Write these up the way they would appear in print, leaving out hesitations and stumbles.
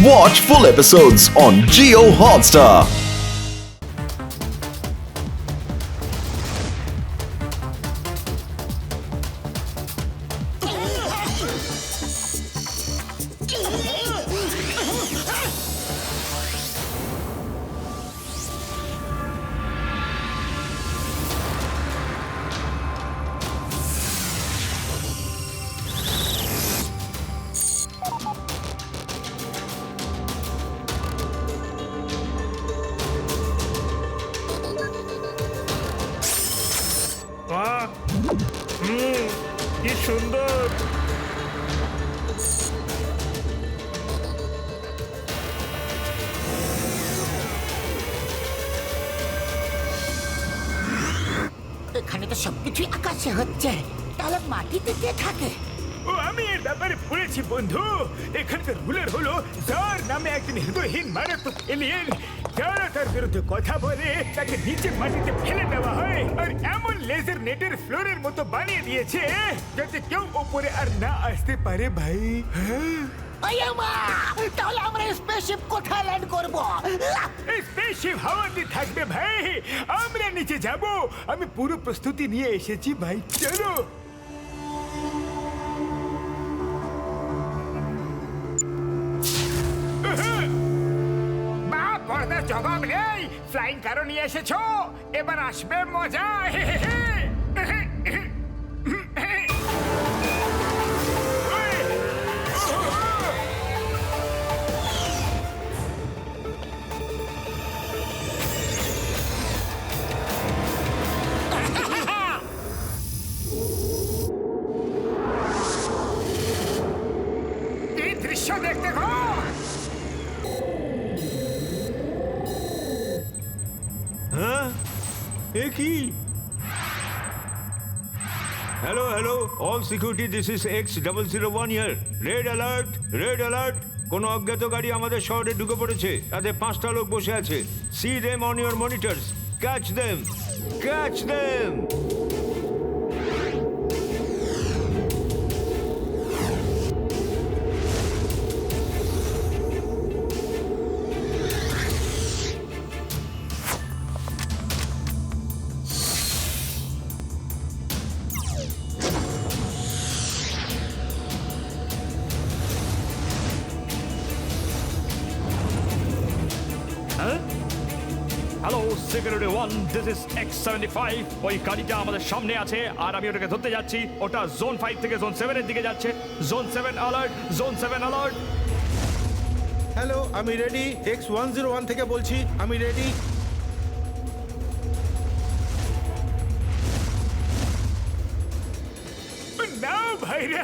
Watch full episodes on Jio Hotstar. কি সুন্দর। এখানে তো সবকিছুই আকাশে হচ্ছে, তাহলে মাটিতে কে থাকে? ও আমি এর ব্যাপারে পড়েছি বন্ধু। এখানকার রুলার হলো যার নামে একজন হৃদয়হীন মারাত্মক এলিয়েন। যারা তার বিরুদ্ধে কথা বলে তাকে নিচে মাটিতে ফেলে দেওয়া হয় আর এমন লেজার নেটের ফ্লোরের মতো বানিয়ে দিয়েছে যাতে কেউ ওপরে আর না আসতে পারে ভাই। হ্যাঁ, তাহলে আমরা স্পেসশিপ কোথায় ল্যান্ড করব? এই স্পেসশিপ হাওয়াতে থাকবে ভাই। আমরা নিচে যাব। আমি পুরো প্রস্তুতি নিয়ে এসেছি ভাই, চলো। বা পর্দার জবাব নেই। ফ্লাইং কারো নিয়ে এসেছো, এবার আসবে মজা। কি দৃশ্য দেখতে গো। Hello, all security, this is X001 here. Red alert, red alert. কোনো অজ্ঞাত গাড়ি আমাদের শহরে ঢুকে পড়েছে, তাতে 5টা লোক বসে আছে। See them on your monitors. Catch them. Catch them. Hello security 1, this is X75। ওই গাড়িটা আমাদের সামনে আছে আর আমি ওটাকে ধরতে যাচ্ছি। ওটা জোন 5 থেকে জোন 7 এর দিকে যাচ্ছে। Zone 7 alert, zone 7 alert. Hello, আমি রেডি। X101 থেকে বলছি, আমি রেডি। না ভাইরা,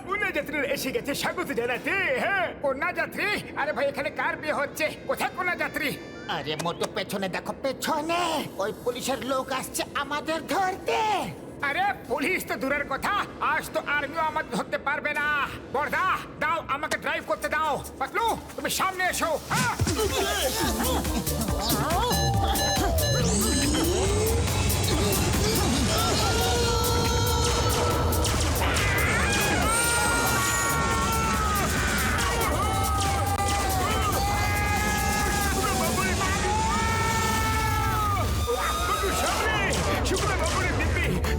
কন্যা যাত্রীরা এসে গেছে স্বাগত জানাতে। হ্যাঁ, কন্যা যাত্রী। আরে ভাই, এখানে কার বিয়ে হচ্ছে? কোথায় কন্যা যাত্রী? আরে মোটো পেছনে দেখো, পেছনে ওই পুলিশের লোক আসছে আমাদের ধরতে। আরে পুলিশ তো দূরের কথা, আজ তো আর্মিও আমাদের ধরতে পারবে না। বর্দা দাও, আমাকে ড্রাইভ করতে দাও। পাতলু, তুমি সামনে এসো। হ্যাঁ?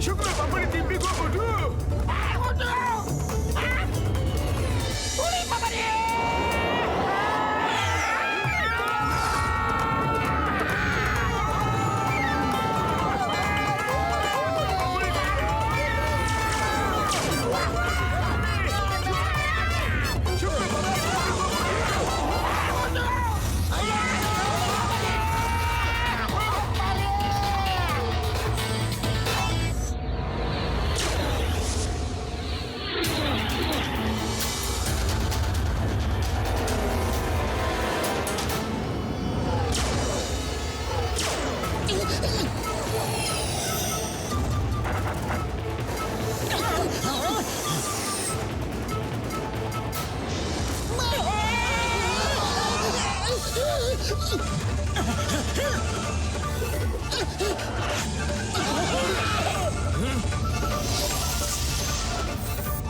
শুক্র বাবুরে দিব্যি গো বটু।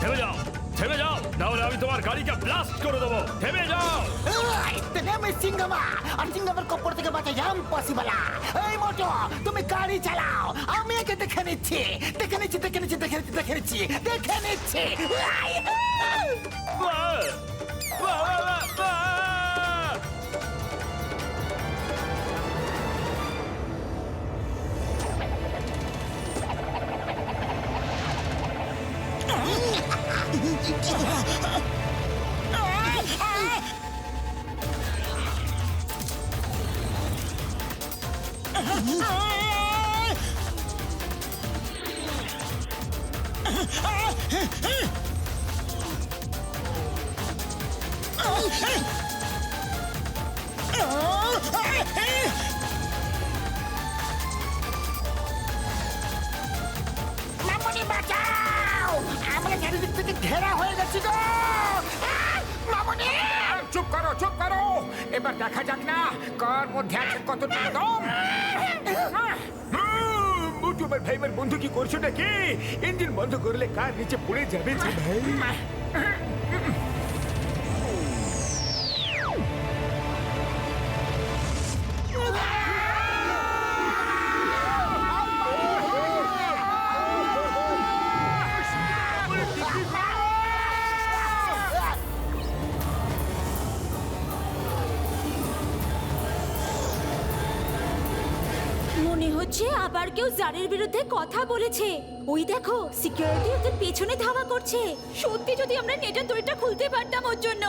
থেমে যাও, থেমে যাও, নাহলে আমি তোমার গাড়িকে ব্লাস্ট করে দেবো। থেমে যাও। সিঙ্গামা আর সিঙ্গামের কপড় থেকে বাঁচা ইম্পসিবল। এই মোটো তুমি গাড়ি চালাও, আমি একে দেখে নিচ্ছি। মামনি বাঁচাও, আমরা চারিদিক থেকে ঘেরা হয়ে গেছি গো। মামনি চুপ করো, এবার দেখা যাক না কার মধ্যে আছে কতটা দম। মোটু আমার ভাই, আমার বন্ধু কি করছো নাকি? ইঞ্জিন বন্ধ করলে কার নিচে পড়ে যাবে যে ভাই। মনে হচ্ছে আবার কেউ জারের বিরুদ্ধে কথা বলেছে। ওই দেখো, সিকিউরিটি ওদের পেছনে ধাওয়া করছে। সত্যি যদি আমরা নেটের দড়িটা খুলতে পারতাম ওর জন্য।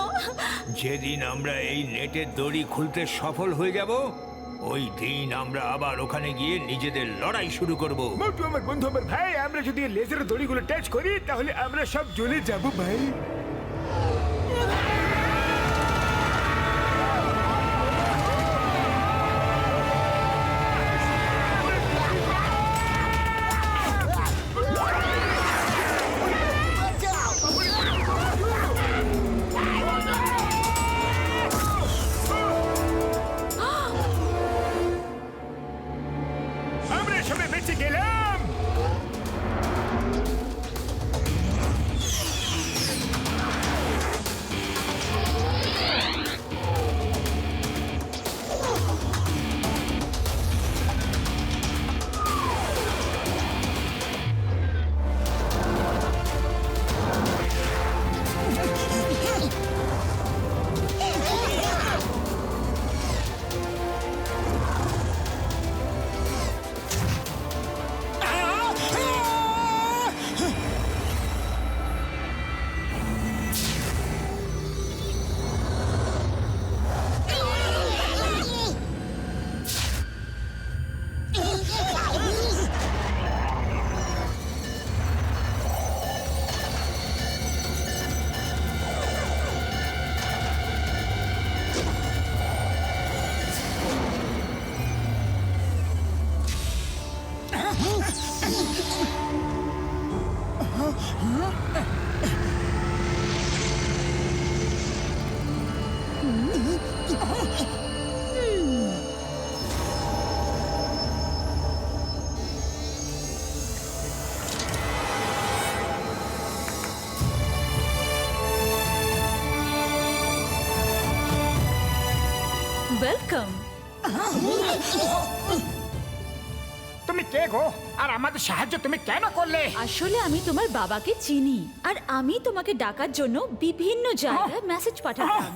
যেদিন আমরা এই নেটের দড়ি খুলতে সফল হয়ে যাব, ওই দিন আমরা আবার ওখানে গিয়ে নিজেদের লড়াই শুরু করব। মোটু আমার বন্ধু, আমার ভাই, আমরা যদি লেজারের দড়িগুলো টাচ করি তাহলে আমরা সব জ্বলে যাব ভাই। আমরা সবাই বেঁচে গেলাম। ওয়েলকাম। তুমি কে গো, আর আমাদের সাহায্য তুমি কেন করলে? আসলে আমি তোমার বাবাকে চিনি, আর আমি তোমাকে ডাকার জন্য বিভিন্ন জায়গায় মেসেজ পাঠাতাম।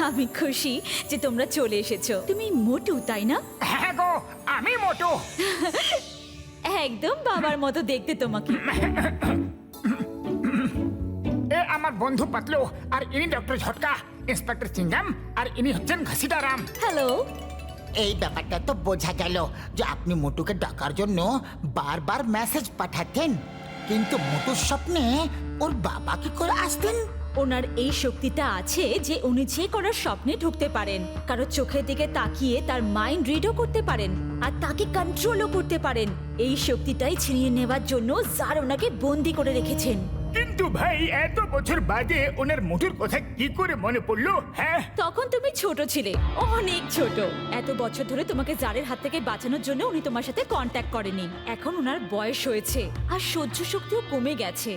আমি খুশি যে তোমরা চলে এসেছো। তুমি মোটু, তাই না? হ্যাঁ গো, আমি মোটু। একদম বাবার মতো দেখতে তোমাকে। এ আমার বন্ধু পাতলু, আর ইনি ডক্টর ঝটকা, ইন্সপেক্টর চিঙ্গাম, আর ইনি হচ্ছেন ঘসিদারাম। হ্যালো। এই ব্যাপারটা তো বোঝা গেল যে আপনি মোটুকে ডাকার জন্য বারবার মেসেজ পাঠাতেন, কিন্তু মোটুর স্বপ্নে ওর বাবা কি করে আসতেন? ওনার এই শক্তিটা আছে যে উনি যে কোনো স্বপ্নে ঢুকতে পারেন, কারো চোখের দিকে তাকিয়ে তার মাইন্ড রিডও করতে পারেন, আর তাকে কন্ট্রোলও করতে পারেন। এই শক্তিটাই ছিনিয়ে নেওয়ার জন্য জার ওনাকে বন্দি করে রেখেছেন। কিন্তু ভাই, এত বছর বাদে ওনার মোটুর কথা কি করে মনে পড়লো? হ্যাঁ, তখন তুমি ছোট ছিলে, অনেক ছোট। এত বছর ধরে তোমাকে জারের হাত থেকে বাঁচানোর জন্য উনি তোমার সাথে কন্ট্যাক্ট করেনি। এখন ওনার বয়স হয়েছে আর সহ্য শক্তিও কমে গেছে।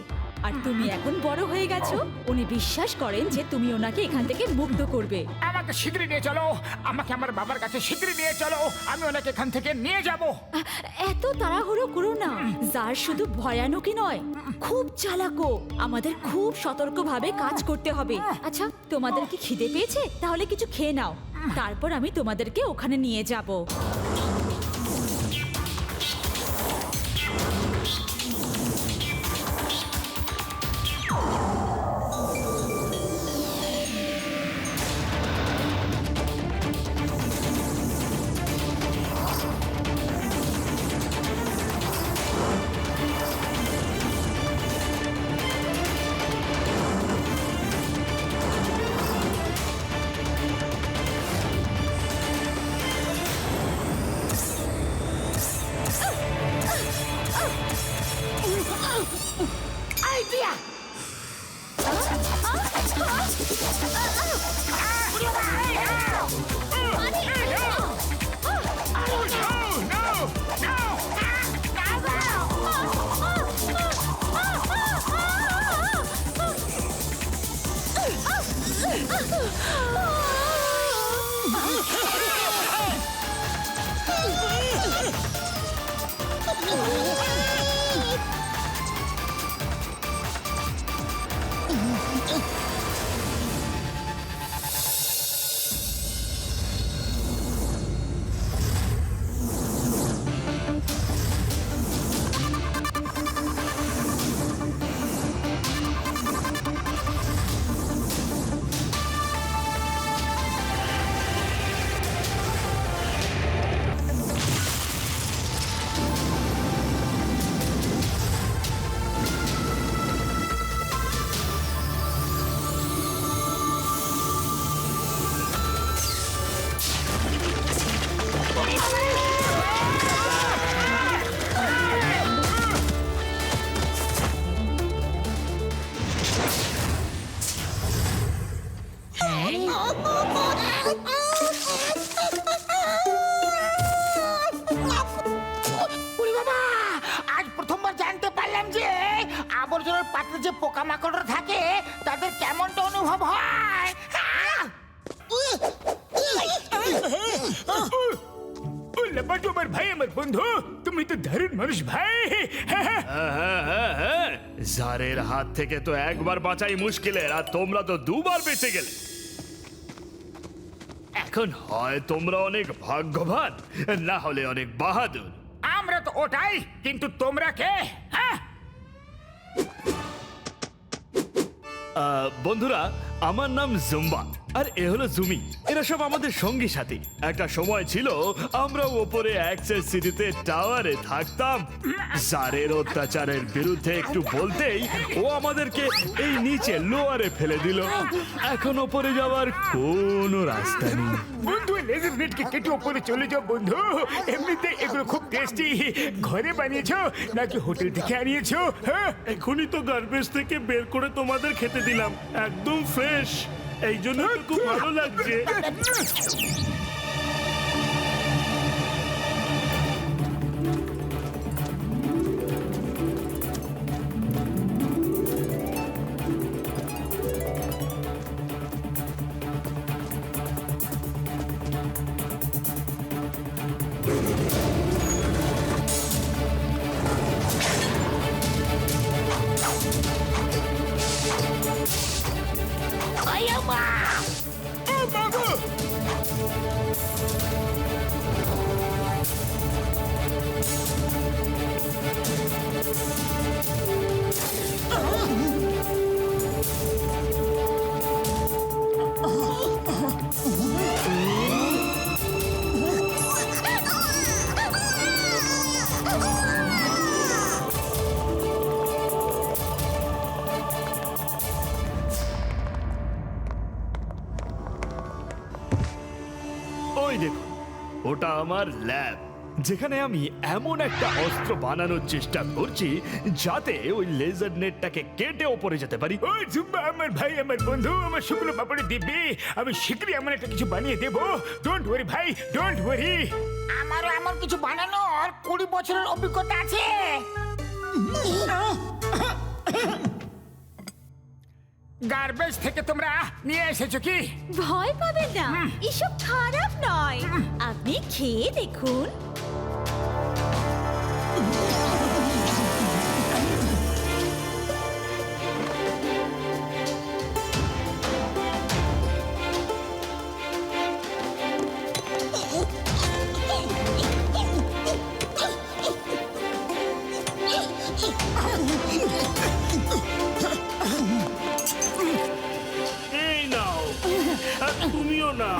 আর তুমি এখন বড় হয়ে গেছো। উনি বিশ্বাস করেন যে তুমি ওনাকে এখান থেকে মুক্ত করবে। আমাকে শীঘ্রই নিয়ে চলো, আমাকে আমার বাবার কাছে শীঘ্রই নিয়ে চলো, আমি ওনাকে এখান থেকে নিয়ে যাব। এত তাড়াহুড়ো করো না। যার শুধু ভয়ানকই নয়, খুব চালাকও। আমাদের খুব সতর্কভাবে কাজ করতে হবে। আচ্ছা, তোমাদের কি খিদে পেয়েছে? তাহলে কিছু খেয়ে নাও, তারপর আমি তোমাদেরকে ওখানে নিয়ে যাব। আইডিয়া! ওরে বাবা, আজ প্রথমবার জানতে পারলাম যে আবর্জনার পাত্রে যে পোকামাকড় থাকে তাদের কেমনটা অনুভব হয়। লাপাটু আমার ভাই, আমার বন্ধু, তুমি তো দারুণ মানুষ ভাই। জারের হাত থেকে তো একবার বাঁচাই মুশকিলের, আর তোমরা তো দুবার বেঁচে গেলে। এখন হয় তোমরা অনেক ভাগ্যবান, না হলে অনেক বাহাদুর। আমরা তো ওটাই, কিন্তু তোমরা কে? হ্যাঁ, বন্ধুরা, আমার নাম জুম্বা আর এ হলো জুমি। এরা সব আমাদের সঙ্গী সাথী। একটা সময় ছিল আমরাও ওপরে অ্যাক্সেস সিটিতে টাওয়ারে থাকতাম। জারের অত্যাচারের বিরুদ্ধে একটু বলতেই ও আমাদেরকে এই নিচে লোয়ারে ফেলে দিল। এখন ওপরে যাওয়ার কোনো রাস্তা নেই। বন্ধু, লেজার নেটকে কেটে ওপরে চলে যাও বন্ধু। এমনিতে এগুলো খুব টেস্টি। ঘরে বানিয়েছো নাকি হোটেল থেকে আনিয়েছো? হ্যাঁ, এখনই তো গার্বেজ থেকে বের করে তোমাদের খেতে দিলাম, একদম ফ্রেশ। এই জন্য তো খুব ভালো লাগছে। ওই দেখো, ওটা আমার ল্যাব, যেখানে আমি এমন একটা অস্ত্র বানানোর চেষ্টা করছি যাতে ওই লেজার নেটটাকে কেটে ওপরে যেতে পারি। ও জুম্বা, আমার ভাই, আমার বন্ধু, আমার শুকনো পাপড়ে দিব্যি। আমি শীঘ্রই এমন একটা কিছু বানিয়ে দেবো। ডোন্ট ওয়ারি ভাই, ডোন্ট ওয়ারি। আমারও এমন কিছু বানানোর 20 বছরের অভিজ্ঞতা আছে। গার্বেজ থেকে তোমরা নিয়ে এসেছো কি? ভয় পাবেন না, এসব খারাপ নয়। আপনি খেয়ে দেখুন। এই নাও, আর তুমিও না।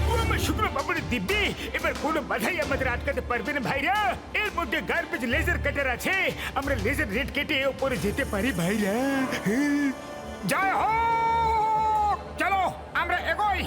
ও আমার শুকনো বাবুর দিব্যি, এবার কোনো বাধাই আমাদের আটকাতে পারবে না ভাইরা। এর মধ্যে গার্বেজ লেজার কাটার আছে, আমরা লেজার রেড কেটে উপরে যেতে পারি ভাইরা। জয় হোক, চলো আমরা এগোই।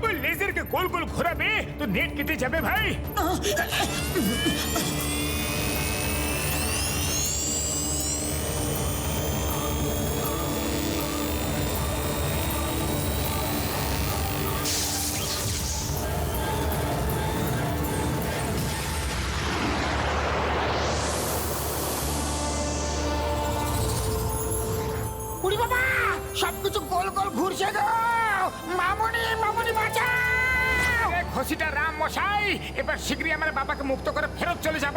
ওই লেজারকে গোল গোল ঘোরাবে তো নেট কেটে যাবে ভাই। উড়ি বাবা, সবকিছু গোল গোল ঘুরছে গো। মামুনি, মামুনি বাঁচাও! খসিটা রাম মশাই, এবার শীঘ্রই আমার বাবাকে মুক্ত করে ফেরত চলে যাব।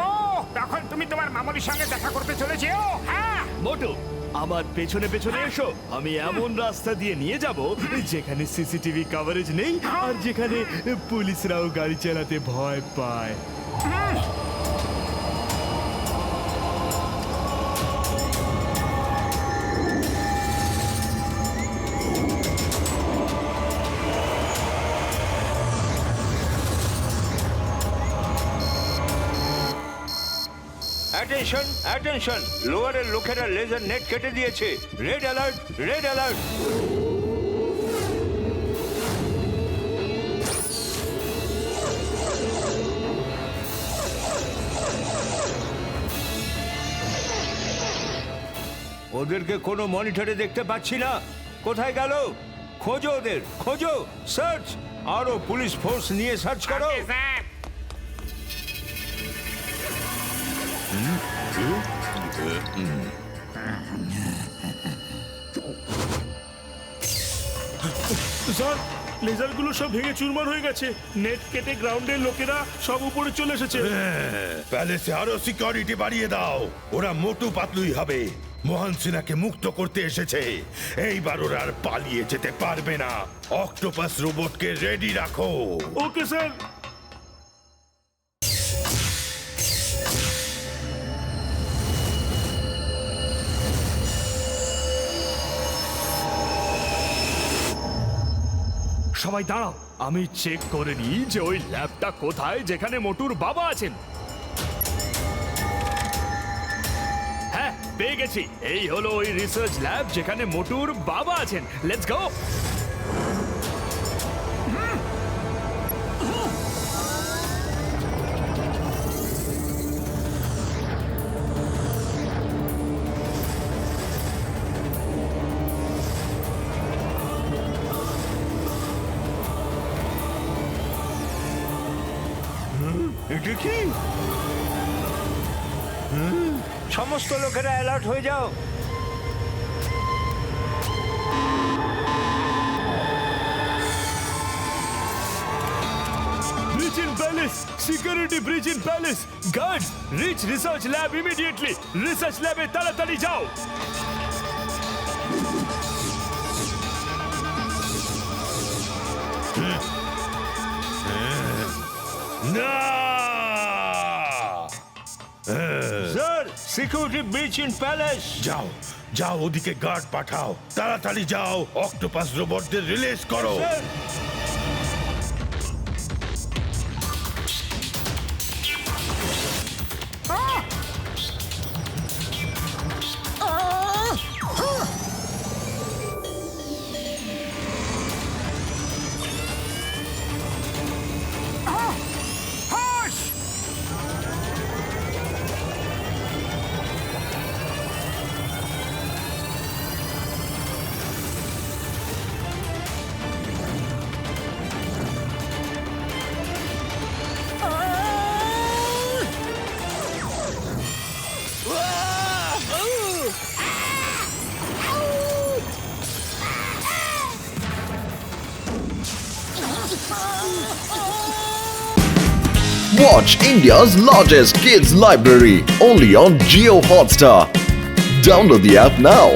তখন তুমি তোমার মামুনির সঙ্গে দেখা করতে চলেছো। হ্যাঁ, মোটু, আমার পেছনে পেছনে এসো। আমি এমন রাস্তা দিয়ে নিয়ে যাব যেখানে সিসিটিভি কভারেজ নেই আর যেখানে পুলিশরাও গাড়ি চালাতে ভয় পায়। অ্যাটেনশন, অ্যাটেনশন, লোয়ারের লোকেরা লেজার নেট কেটে দিয়েছে। Red alert, red alert. ওদেরকে কোনো মনিটরে দেখতে পাচ্ছি না। কোথায় গেল? খোঁজো ওদের, খোঁজো, সার্চ। আরো পুলিশ ফোর্স নিয়ে সার্চ করো। স্যার। স্যার, লেজারগুলো সব ভেঙে চুরমার হয়ে গেছে। নেট কেটে গ্রাউন্ডের লোকেরা সব উপরে চলে এসেছে। প্যালেসে আরো সিকিউরিটি বাড়িয়ে দাও। ওরা মোটু পাতলুই হবে। মোহন সিনহাকে মুক্ত করতে এসেছে। এইবার ওরা আর পালিয়ে যেতে পারবে না। অক্টোপাস রোবটকে রেডি রাখো। Okay sir. সবাই দাঁড়াও, আমি চেক করে নিই যে ওই ল্যাবটা কোথায় যেখানে মোটুর বাবা আছেন। হ্যাঁ, পেয়ে গেছি। এই হলো ওই রিসার্চ ল্যাব যেখানে মোটুর বাবা আছেন। Let's go. এটা কি? সমস্ত লোকেরা অ্যালার্ট হয়ে যাও। breach in palace! Security breach in palace! Guards, reach research lab immediately! Research lab এ তাড়াতাড়ি যাও! না sir security breach in palace. যাও যাও ওদিকে গার্ড পাঠাও, তাড়াতাড়ি যাও, অক্টোপাস রোবটদের রিলিজ করো। Watch India's largest kids library only on Geo Hotstar. Download the app now.